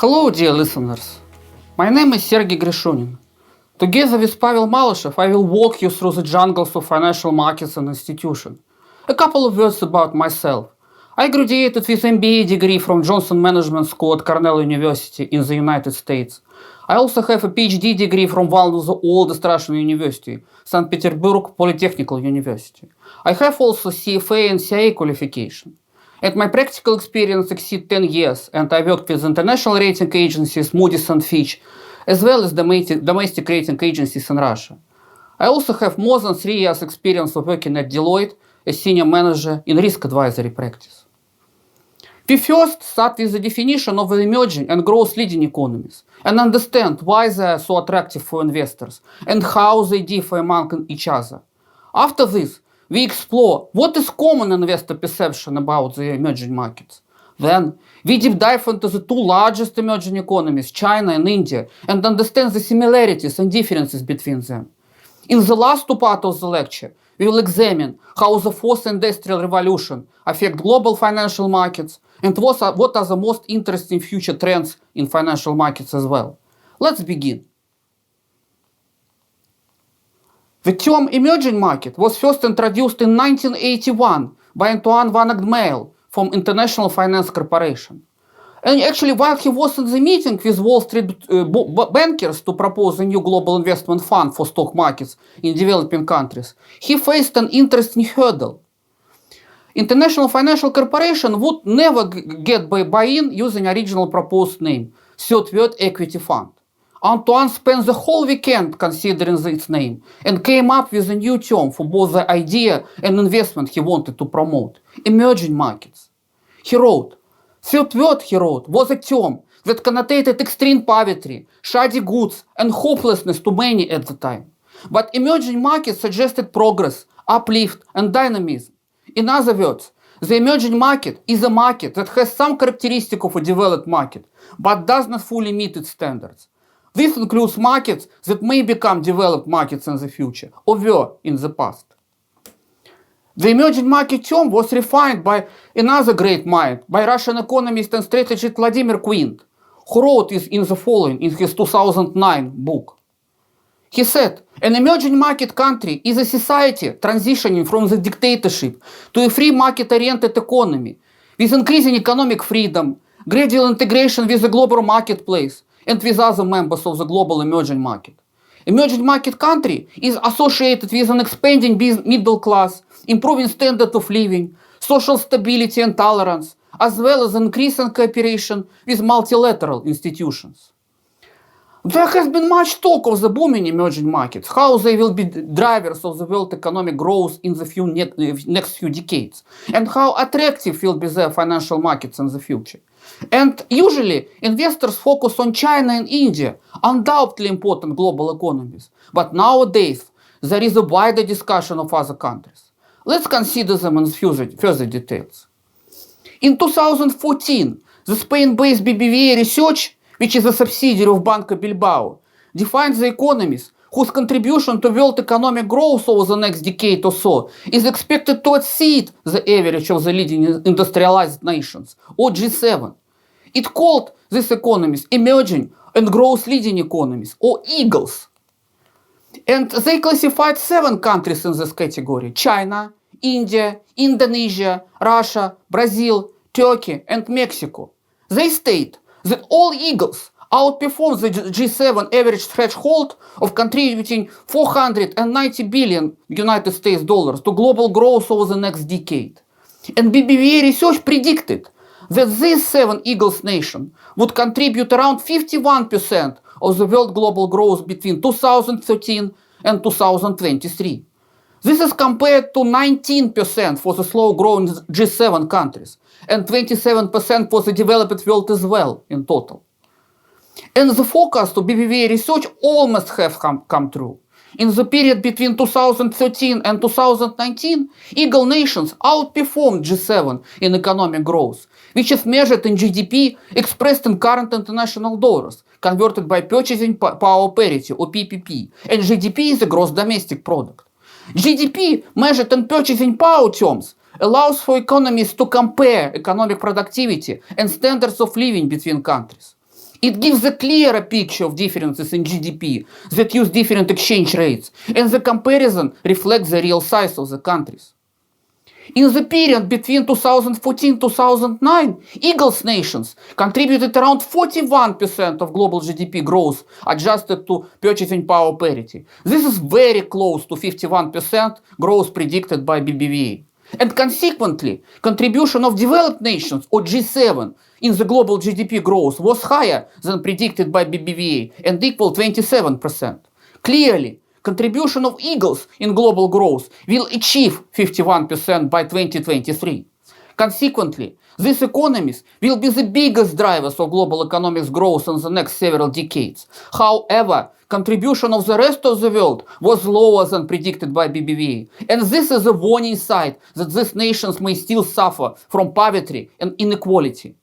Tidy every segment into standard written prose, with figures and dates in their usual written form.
Hello, dear listeners. My name is Sergey Grishunin. Together with Pavel Malyshev, I will walk you through the jungles of financial markets and institutions. A couple of words about myself. I graduated with MBA degree from Johnson Management School at Cornell University in the United States. I also have a PhD degree from one of the oldest Russian university, St. Petersburg Polytechnical University. I have also CFA and CIA qualification. And my practical experience exceeds 10 years, and I worked with international rating agencies, Moody's and Fitch, as well as domestic rating agencies in Russia. I also have more than 3 years experience of working at Deloitte as senior manager in risk advisory practice. We first start with the definition of the emerging and growth leading economies and understand why they are so attractive for investors and how they differ among each other. After this, we explore what is common investor perception about the emerging markets. Then, we deep dive into the two largest emerging economies, China and India, and understand the similarities and differences between them. In the last two parts of the lecture, we will examine how the fourth industrial revolution affects global financial markets and what are the most interesting future trends in financial markets as well. Let's begin. The term emerging market was first introduced in 1981 by Antoine van Agtmael from International Finance Corporation. And actually, while he was in the meeting with Wall Street bankers to propose a new global investment fund for stock markets in developing countries, he faced an interesting hurdle. International Financial Corporation would never get buy-in using original proposed name, Third World Equity Fund. Antoine spent the whole weekend considering its name and came up with a new term for both the idea and investment he wanted to promote, emerging markets. He wrote, Third World, he wrote, was a term that connotated extreme poverty, shoddy goods, and hopelessness to many at the time. But emerging markets suggested progress, uplift, and dynamism. In other words, the emerging market is a market that has some characteristic of a developed market, but does not fully meet its standards. This includes markets that may become developed markets in the future, or were in the past. The emerging market term was refined by another great mind, by Russian economist and strategist Vladimir Quint, who wrote in the following in his 2009 book. He said, an emerging market country is a society transitioning from the dictatorship to a free market-oriented economy, with increasing economic freedom, gradual integration with the global marketplace, and with other members of the global emerging market. Emerging market country is associated with an expanding middle class, improving standard of living, social stability and tolerance, as well as increasing cooperation with multilateral institutions. There has been much talk of the booming emerging markets, how they will be drivers of the world economic growth in the next few decades, and how attractive will be their financial markets in the future. And usually, investors focus on China and India, undoubtedly important global economies. But nowadays, there is a wider discussion of other countries. Let's consider them in further details. In 2014, the Spain-based BBVA Research, which is a subsidiary of Banco Bilbao, defined the economies whose contribution to world economic growth over the next decade or so is expected to exceed the average of the leading industrialized nations, or G7. It called these economies emerging and growth leading economies, or EAGLES. And they classified 7 countries in this category: China, India, Indonesia, Russia, Brazil, Turkey, and Mexico. They state that all EAGLES outperform the G7 average threshold of contributing $490 billion United States dollars to global growth over the next decade. And BBVA Research predicted that these 7 EAGLES nations would contribute around 51% of the world global growth between 2013 and 2023. This is compared to 19% for the slow-growing G7 countries and 27% for the developed world as well in total. And the forecast of BBVA Research almost have come true. In the period between 2013 and 2019, EAGLE nations outperformed G7 in economic growth, which is measured in GDP expressed in current international dollars, converted by purchasing power parity, or PPP, and GDP is the gross domestic product. GDP, measured in purchasing power terms, allows for economies to compare economic productivity and standards of living between countries. It gives a clearer picture of differences in GDP that use different exchange rates, and the comparison reflects the real size of the countries. In the period between 2014-2009, Eagles nations contributed around 41% of global GDP growth adjusted to purchasing power parity. This is very close to 51% growth predicted by BBVA. And consequently, contribution of developed nations, or G7, in the global GDP growth was higher than predicted by BBVA and equal 27%. Clearly, contribution of Eagles in global growth will achieve 51% by 2023. Consequently, these economies will be the biggest drivers of global economic growth in the next several decades. However, contribution of the rest of the world was lower than predicted by BBVA. And this is a warning sign that these nations may still suffer from poverty and inequality.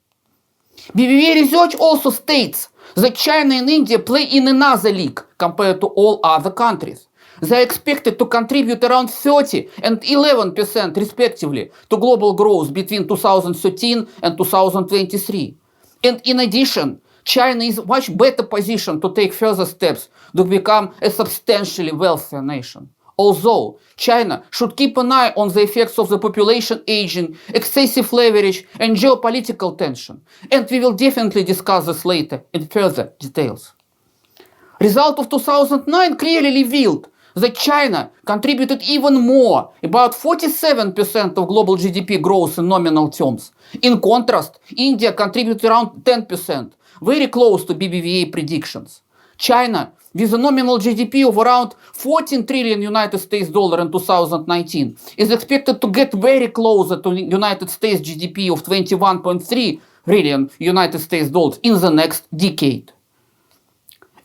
BBVA research also states that China and India play in another league compared to all other countries. They are expected to contribute around 30 and 11% respectively to global growth between 2013 and 2023. And in addition, China is much better positioned to take further steps to become a substantially wealthier nation. Although China should keep an eye on the effects of the population aging, excessive leverage, and geopolitical tension. And we will definitely discuss this later in further details. Result of 2009 clearly revealed that China contributed even more, about 47% of global GDP growth in nominal terms. In contrast, India contributed around 10%, very close to BBVA predictions. China, with a nominal GDP of around 14 trillion United States dollar in 2019, is expected to get very closer to United States GDP of 21.3 trillion United States dollars in the next decade.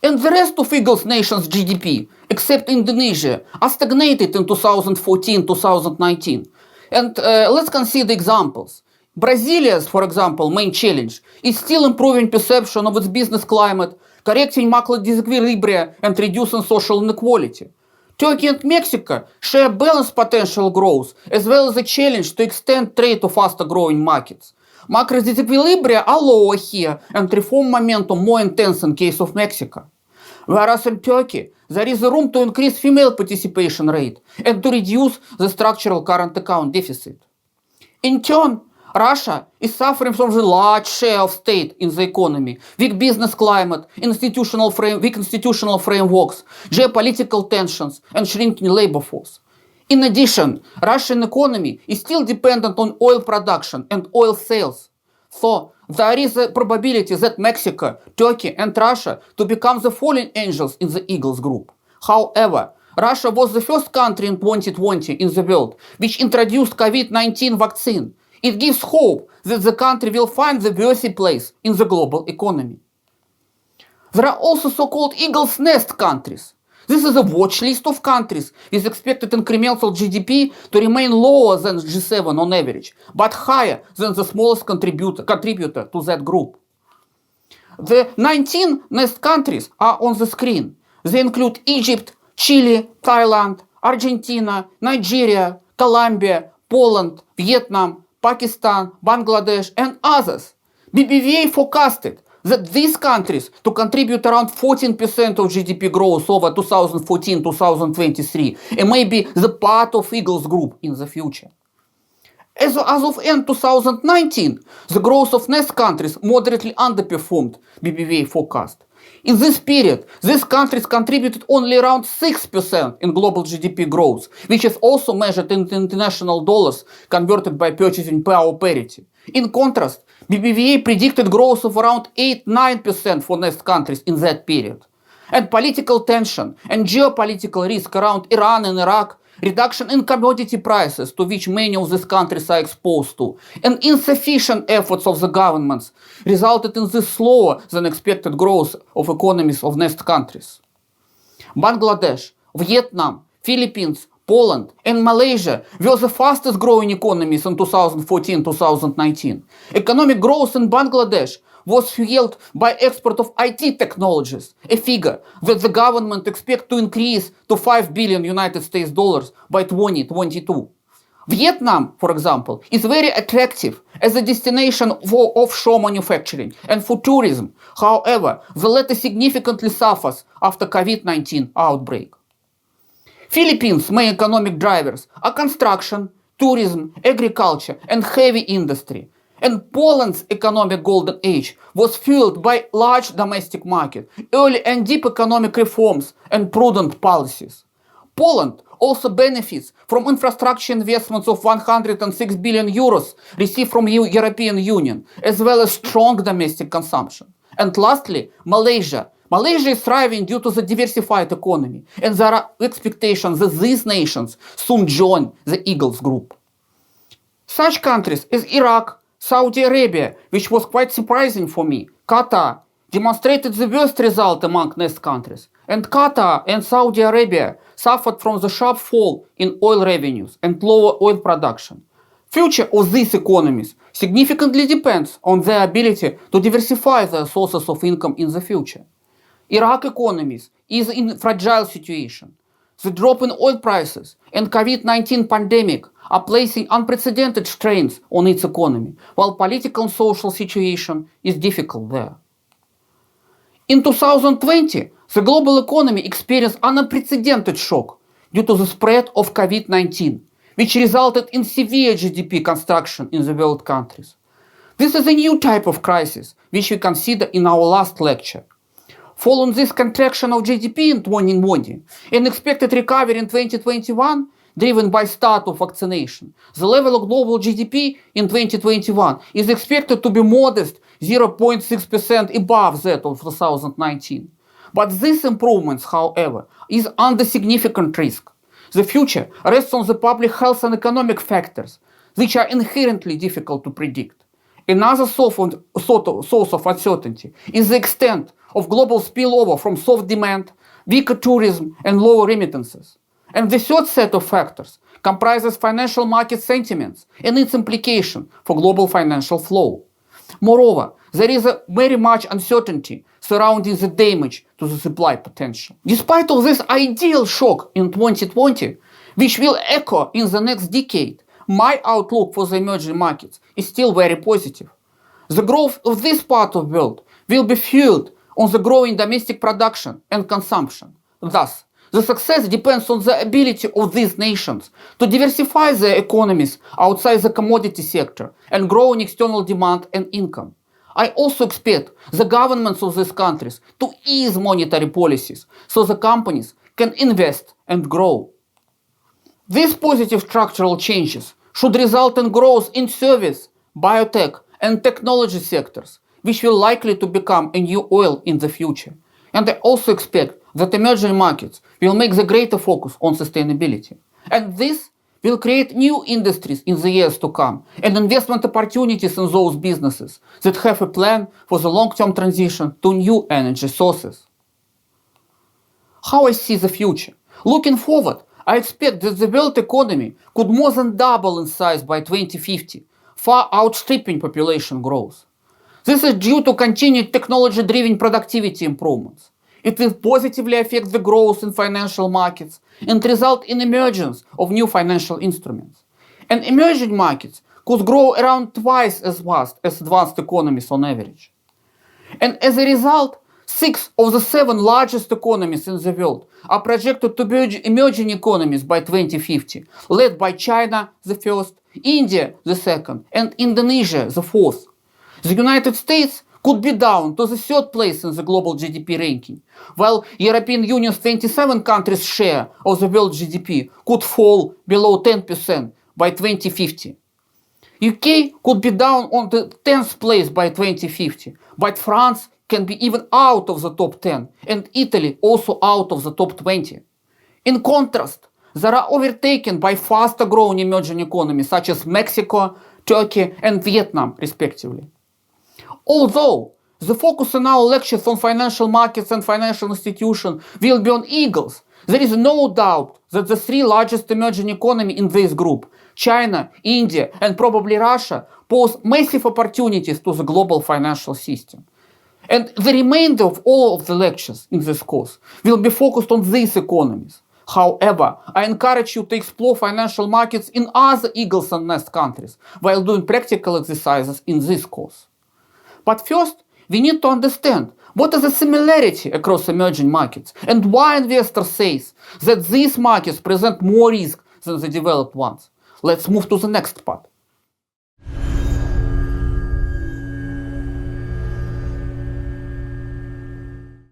And the rest of Eagles nations' GDP, except Indonesia, are stagnated in 2014-2019. And let's consider examples. Brazilia's, for example, main challenge is still improving perception of its business climate, correcting macro disequilibria and reducing social inequality. Turkey and Mexico share balanced potential growth, as well as a challenge to extend trade to faster growing markets. Macro disequilibria are lower here and reform momentum more intense in case of Mexico. Whereas in Turkey, there is room to increase female participation rate and to reduce the structural current account deficit. In turn, Russia is suffering from the large share of state in the economy, weak business climate, weak institutional frameworks, geopolitical tensions, and shrinking labor force. In addition, Russian economy is still dependent on oil production and oil sales. So, there is a probability that Mexico, Turkey, and Russia to become the fallen angels in the Eagles group. However, Russia was the first country in 2020 in the world which introduced COVID-19 vaccine. It gives hope that the country will find the worthy place in the global economy. There are also so-called Eagle's Nest countries. This is a watch list of countries with expected incremental GDP to remain lower than G7 on average, but higher than the smallest contributor to that group. The 19 Nest countries are on the screen. They include Egypt, Chile, Thailand, Argentina, Nigeria, Colombia, Poland, Vietnam, Pakistan, Bangladesh, and others. BBVA forecasted that these countries to contribute around 14% of GDP growth over 2014-2023 and may be the part of Eagles Group in the future. As of end 2019, the growth of Nest countries moderately underperformed BBVA forecast. In this period, these countries contributed only around 6% in global GDP growth, which is also measured in international dollars converted by purchasing power parity. In contrast, BBVA predicted growth of around 8-9% for Nest countries in that period. And political tension and geopolitical risk around Iran and Iraq, reduction in commodity prices to which many of these countries are exposed to, and insufficient efforts of the governments resulted in the slower than expected growth of economies of Nest countries. Bangladesh, Vietnam, Philippines, Poland, and Malaysia were the fastest growing economies in 2014-2019. Economic growth in Bangladesh was fueled by export of IT technologies, a figure that the government expects to increase to 5 billion United States dollars by 2022. Vietnam, for example, is very attractive as a destination for offshore manufacturing and for tourism. However, the latter significantly suffers after COVID-19 outbreak. Philippines' main economic drivers are construction, tourism, agriculture, and heavy industry. And Poland's economic golden age was fueled by large domestic market, early and deep economic reforms, and prudent policies. Poland also benefits from infrastructure investments of 106 billion euros received from European Union, as well as strong domestic consumption. And lastly, Malaysia. Malaysia is thriving due to the diversified economy, and there are expectations that these nations soon join the Eagles group. Such countries as Iraq, Saudi Arabia, which was quite surprising for me, Qatar, demonstrated the worst result among NEST countries, and Qatar and Saudi Arabia suffered from the sharp fall in oil revenues and lower oil production. Future of these economies significantly depends on their ability to diversify their sources of income in the future. Iraq economies is in a fragile situation. The drop in oil prices and COVID-19 pandemic are placing unprecedented strains on its economy, while political and social situation is difficult there. In 2020, the global economy experienced an unprecedented shock due to the spread of COVID-19, which resulted in severe GDP contraction in the world countries. This is a new type of crisis, which we considered in our last lecture. Following this contraction of GDP in 2020 and expected recovery in 2021, driven by start of vaccination, the level of global GDP in 2021 is expected to be modest 0.6% above that of 2019. But these improvements, however, is under significant risk. The future rests on the public health and economic factors, which are inherently difficult to predict. Another source of uncertainty is the extent of global spillover from soft demand, weaker tourism, and lower remittances. And the third set of factors comprises financial market sentiments and its implication for global financial flow. Moreover, there is very much uncertainty surrounding the damage to the supply potential. Despite of this ideal shock in 2020, which will echo in the next decade, my outlook for the emerging markets is still very positive. The growth of this part of the world will be fueled on the growing domestic production and consumption. Thus, the success depends on the ability of these nations to diversify their economies outside the commodity sector and grow in external demand and income. I also expect the governments of these countries to ease monetary policies so the companies can invest and grow. These positive structural changes should result in growth in service, biotech, and technology sectors, which will likely to become a new oil in the future. And I also expect that emerging markets will make the greater focus on sustainability. And this will create new industries in the years to come and investment opportunities in those businesses that have a plan for the long-term transition to new energy sources. How I see the future? Looking forward, I expect that the world economy could more than double in size by 2050, far outstripping population growth. This is due to continued technology-driven productivity improvements. It will positively affect the growth in financial markets and result in emergence of new financial instruments. And emerging markets could grow around twice as fast as advanced economies on average. And as a result, 6 of the 7 largest economies in the world are projected to be emerging economies by 2050, led by China, the first, India, the second, and Indonesia, the fourth. The United States could be down to the 3rd place in the global GDP ranking, while European Union's 27 countries' share of the world GDP could fall below 10% by 2050. UK could be down on the 10th place by 2050, but France can be even out of the top 10, and Italy also out of the top 20. In contrast, they are overtaken by faster growing emerging economies such as Mexico, Turkey, and Vietnam, respectively. Although the focus in our lectures on financial markets and financial institutions will be on eagles, there is no doubt that the 3 largest emerging economies in this group, China, India, and probably Russia, pose massive opportunities to the global financial system. And the remainder of all of the lectures in this course will be focused on these economies. However, I encourage you to explore financial markets in other Eagles and Nest countries while doing practical exercises in this course. But first, we need to understand what is the similarity across emerging markets and why investors say that these markets present more risk than the developed ones. Let's move to the next part.